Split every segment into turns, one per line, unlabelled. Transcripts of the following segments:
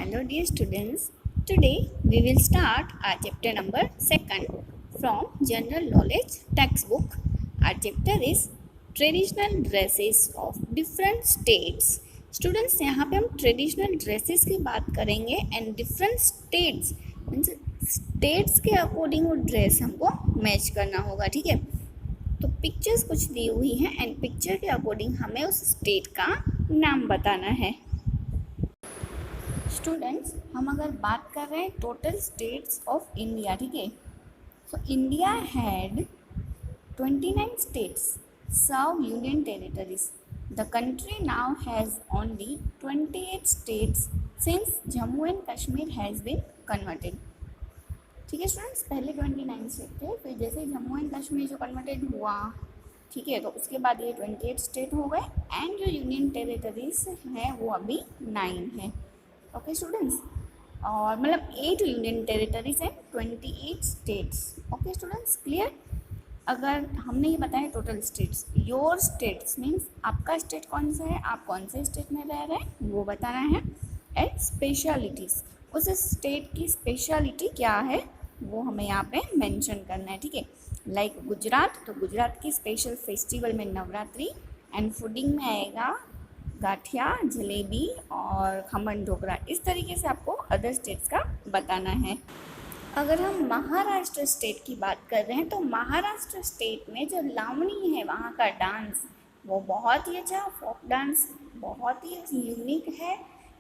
Hello dear students, today we will start our chapter number 2 from General Knowledge textbook. Our chapter is Traditional Dresses of Different States. Students, यहाँ पे हम traditional dresses की बात करेंगे and different states means states के according वो dress हमको match करना होगा, ठीक है। तो पिक्चर्स कुछ दी हुई हैं एंड पिक्चर के अकॉर्डिंग हमें उस स्टेट का नाम बताना है। स्टूडेंट्स, हम अगर बात कर रहे हैं टोटल स्टेट्स ऑफ इंडिया, ठीक है। सो इंडिया हैड 29 स्टेट्स, सब union territories. The country now has only 28 states since Jammu and Kashmir has been converted. ठीक है स्टूडेंट्स, पहले 29 स्टेट थे, फिर जैसे जम्मू एंड कश्मीर जो कन्वर्टेड हुआ, ठीक है, तो उसके बाद ये 28 स्टेट हो गए एंड जो यूनियन टेरिटरीज हैं वो अभी 9 है। ओके स्टूडेंट्स, और मतलब 8 union territories and 28 states. Okay students, clear. अगर हमने ये बताया total states, your states means आपका स्टेट कौन सा है, आप कौन से स्टेट में रह रहे हैं वो बताना है। एंड स्पेशलिटीज़, उस स्टेट की स्पेशलिटी क्या है वो हमें यहाँ पे मेंशन करना है, ठीक है। लाइक गुजरात, तो गुजरात की स्पेशल फेस्टिवल में नवरात्रि एंड फूडिंग में आएगा गाठिया, जलेबी और खमन ढोकरा। इस तरीके से आपको अदर स्टेट्स का बताना है। अगर हम महाराष्ट्र स्टेट की बात कर रहे हैं तो महाराष्ट्र स्टेट में जो लावणी है वहाँ का डांस वो बहुत ही अच्छा, फोक डांस बहुत ही यूनिक है,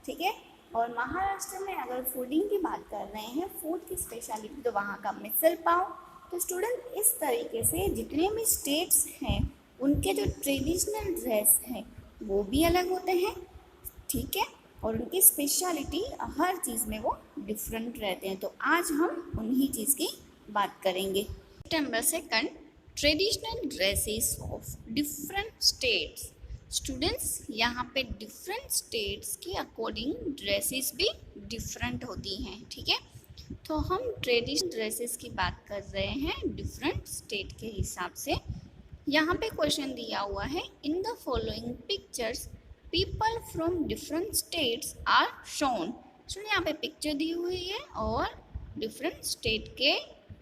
ठीक है। और महाराष्ट्र में अगर फूडिंग की बात कर रहे हैं, फूड की स्पेशलिटी तो वहाँ का मिसल पाव। तो स्टूडेंट, इस तरीके से जितने भी स्टेट्स हैं उनके जो ट्रेडिशनल ड्रेस है वो भी अलग होते हैं, ठीक है, और उनकी स्पेशलिटी हर चीज़ में वो डिफरेंट रहते हैं। तो आज हम उन्हीं चीज़ की बात करेंगे। Number 2, traditional dresses of different states. Students, यहाँ पे डिफरेंट स्टेट्स के अकॉर्डिंग ड्रेसेस भी डिफरेंट होती हैं, ठीक है। तो हम ट्रेडिशनल ड्रेसेस की बात कर रहे हैं डिफरेंट स्टेट के हिसाब से। यहाँ पे क्वेश्चन दिया हुआ है, in the following pictures people from different states are shown. सुनिए, यहाँ पे पिक्चर दी हुई है और डिफरेंट स्टेट के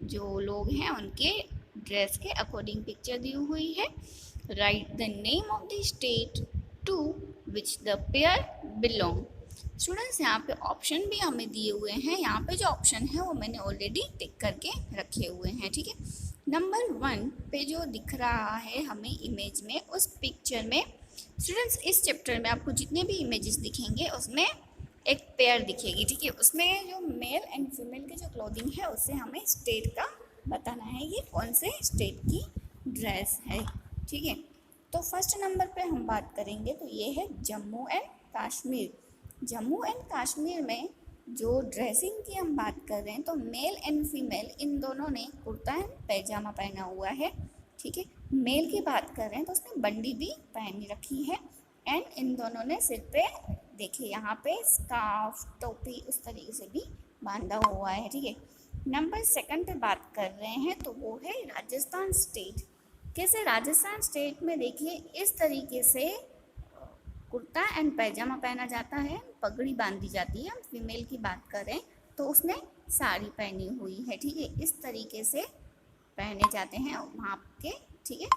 जो लोग हैं उनके ड्रेस के अकॉर्डिंग पिक्चर दी हुई है। Write the name of the state to which the pair belong. Students, यहाँ पे ऑप्शन भी हमें दिए हुए हैं। यहाँ पे जो ऑप्शन है वो मैंने ऑलरेडी टिक करके रखे हुए हैं, ठीक है। नंबर 1 पे जो दिख रहा है हमें इमेज में, उस पिक्चर में स्टूडेंट्स, इस चैप्टर में आपको जितने भी इमेजेस दिखेंगे उसमें एक पेयर दिखेगी, ठीक है। उसमें जो मेल एंड फीमेल की जो क्लोथिंग है उससे हमें स्टेट का बताना है ये कौन से स्टेट की ड्रेस है, ठीक है। तो फर्स्ट नंबर पे हम बात करेंगे तो ये है जम्मू एंड कश्मीर। जम्मू एंड कश्मीर में जो ड्रेसिंग की हम बात कर रहे हैं तो मेल एंड फीमेल इन दोनों ने कुर्ता एंड पैजामा पहना हुआ है, ठीक है। मेल की बात कर रहे हैं तो उसने बंडी भी पहन रखी है एंड इन दोनों ने सिर पे देखिए यहाँ पे स्कार्फ, टोपी उस तरीके से भी बांधा हुआ है, ठीक है। नंबर 2 पे बात कर रहे हैं तो वो है राजस्थान स्टेट। कैसे राजस्थान स्टेट में देखिए इस तरीके से कुर्ता एंड पैजामा पहना जाता है, पगड़ी बांधी जाती है। हम फीमेल की बात करें तो उसने साड़ी पहनी हुई है, ठीक है। इस तरीके से पहने जाते हैं वहाँ के, ठीक है।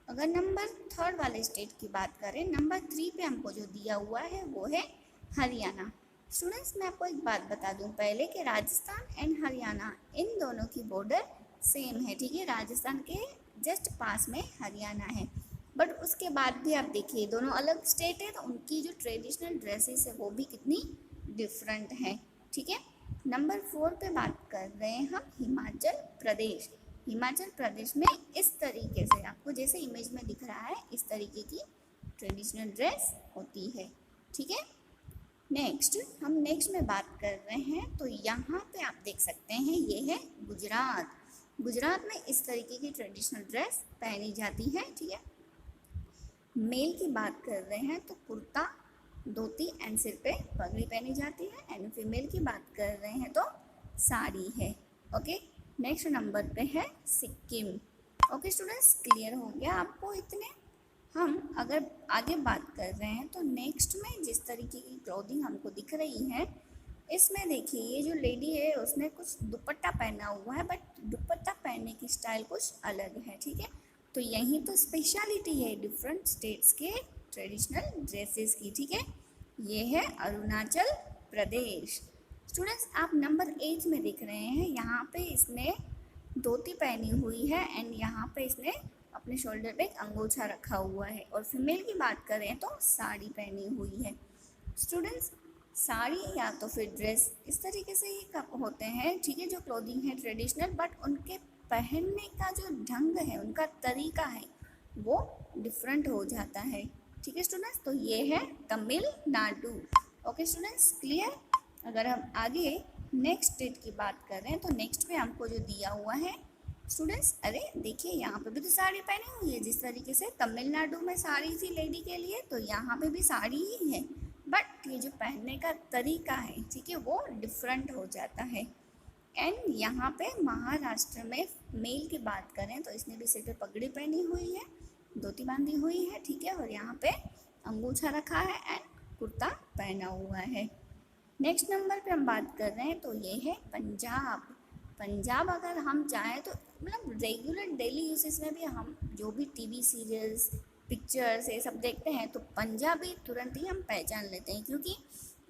अगर नंबर 3 वाले स्टेट की बात करें, नंबर 3 पे हमको जो दिया हुआ है वो है हरियाणा। स्टूडेंट्स, मैं आपको एक बात बता दूं पहले कि राजस्थान एंड हरियाणा इन दोनों की बॉर्डर सेम है, ठीक है। राजस्थान के जस्ट पास में हरियाणा है, बट उसके बाद भी आप देखिए दोनों अलग स्टेट है तो उनकी जो ट्रेडिशनल ड्रेसेस है वो भी कितनी डिफरेंट है, ठीक है। नंबर 4 पे बात कर रहे हैं हम हिमाचल प्रदेश। हिमाचल प्रदेश में इस तरीके से आपको जैसे इमेज में दिख रहा है इस तरीके की ट्रेडिशनल ड्रेस होती है, ठीक है। नेक्स्ट में बात कर रहे हैं तो यहाँ पे आप देख सकते हैं ये है गुजरात। गुजरात में इस तरीके की ट्रेडिशनल ड्रेस पहनी जाती है, ठीक है। मेल की बात कर रहे हैं तो कुर्ता, धोती एंड सिर पे पगड़ी पहनी जाती है एंड फीमेल की बात कर रहे हैं तो साड़ी है, ओके। नेक्स्ट नंबर पे है सिक्किम। ओके स्टूडेंट्स, क्लियर हो गया आपको इतने। हम अगर आगे बात कर रहे हैं तो नेक्स्ट में जिस तरीके की क्लोथिंग हमको दिख रही है इसमें देखिए ये जो लेडी है उसने कुछ दुपट्टा पहना हुआ है, बट दुपट्टा पहनने की स्टाइल कुछ अलग है, ठीक है। तो यही तो स्पेशलिटी है डिफरेंट स्टेट्स के ट्रेडिशनल ड्रेसेस की, ठीक है। ये है अरुणाचल प्रदेश। स्टूडेंट्स आप नंबर 8 में देख रहे हैं, यहाँ पे इसने धोती पहनी हुई है एंड यहाँ पे इसने अपने शोल्डर पे एक अंगोछा रखा हुआ है। और फीमेल की बात करें तो साड़ी पहनी हुई है। स्टूडेंट्स साड़ी या तो फिर ड्रेस इस तरीके से ही होते हैं, ठीक है, जो क्लोथिंग है ट्रेडिशनल, बट उनके पहनने का जो ढंग है, उनका तरीका है, वो डिफरेंट हो जाता है, ठीक है स्टूडेंट्स। तो ये है तमिलनाडु। Okay students, clear. अगर हम आगे नेक्स्ट स्टेट की बात कर रहे हैं तो नेक्स्ट में हमको जो दिया हुआ है स्टूडेंट्स, अरे देखिए यहाँ पे भी तो साड़ी पहनी हुई है। जिस तरीके से तमिलनाडु में साड़ी थी लेडी के लिए, तो यहाँ पे भी साड़ी ही है, बट ये जो पहनने का तरीका है, ठीक है, वो डिफरेंट हो जाता है। एंड यहाँ पे महाराष्ट्र में मेल की बात करें तो इसने भी सिर पे पगड़ी पहनी हुई है, धोती बांधी हुई है, ठीक है, और यहाँ पे अंगूछा रखा है एंड कुर्ता पहना हुआ है। नेक्स्ट नंबर पे हम बात कर रहे हैं तो ये है पंजाब। पंजाब अगर हम चाहें तो मतलब रेगुलर डेली यूसेज में भी हम जो भी टीवी सीरियल्स, पिक्चर्स ये सब देखते हैं तो पंजाबी तुरंत ही हम पहचान लेते हैं, क्योंकि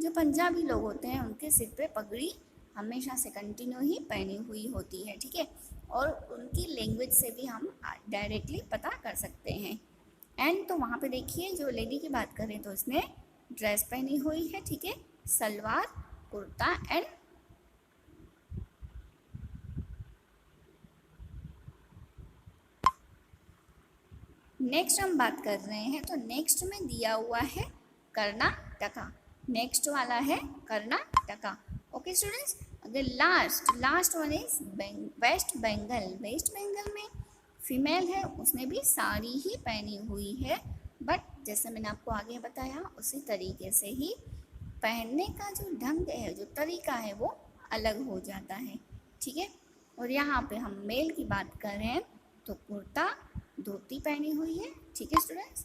जो पंजाबी लोग होते हैं उनके सिर पे पगड़ी हमेशा से कंटिन्यू ही पहनी हुई होती है, ठीक है, और उनकी लैंग्वेज से भी हम डायरेक्टली पता कर सकते हैं। एंड तो वहाँ पे देखिए जो लेडी की बात करें तो इसने ड्रेस पहनी हुई है, ठीक है, सलवार कुर्ता एंड नेक्स्ट हम बात कर रहे हैं तो नेक्स्ट में दिया हुआ है कर्नाटका। नेक्स्ट वाला है कर्नाटका। ओके स्टूडेंट्स, अगर last one is West Bengal. West Bengal में फीमेल है, उसने भी साड़ी ही पहनी हुई है, बट जैसे मैंने आपको आगे बताया उसी तरीके से ही पहनने का जो ढंग है, जो तरीका है, वो अलग हो जाता है, ठीक है। और यहाँ पे हम मेल की बात करें तो कुर्ता धोती पहनी हुई है, ठीक है स्टूडेंट्स,